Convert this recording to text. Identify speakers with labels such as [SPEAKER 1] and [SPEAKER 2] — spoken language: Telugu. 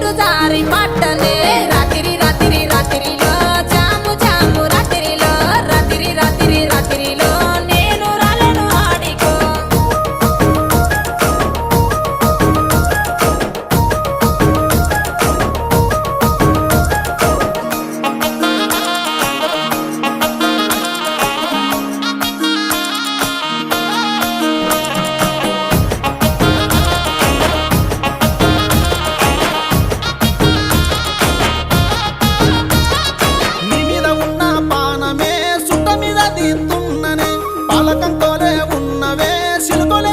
[SPEAKER 1] నీరు జారి పట్టనే రాత్రి రాత్రి రాత్రిలో జాము జాము రాత్రిలో రాత్రి రాత్రి రాత్రిలో నేను రాలను ఆడికో
[SPEAKER 2] నీ మీద ఉన్న పానమే సుట్ట మీద తీస్తున్ననే పాలకంతోనే ఉన్నవే సిలుకొలే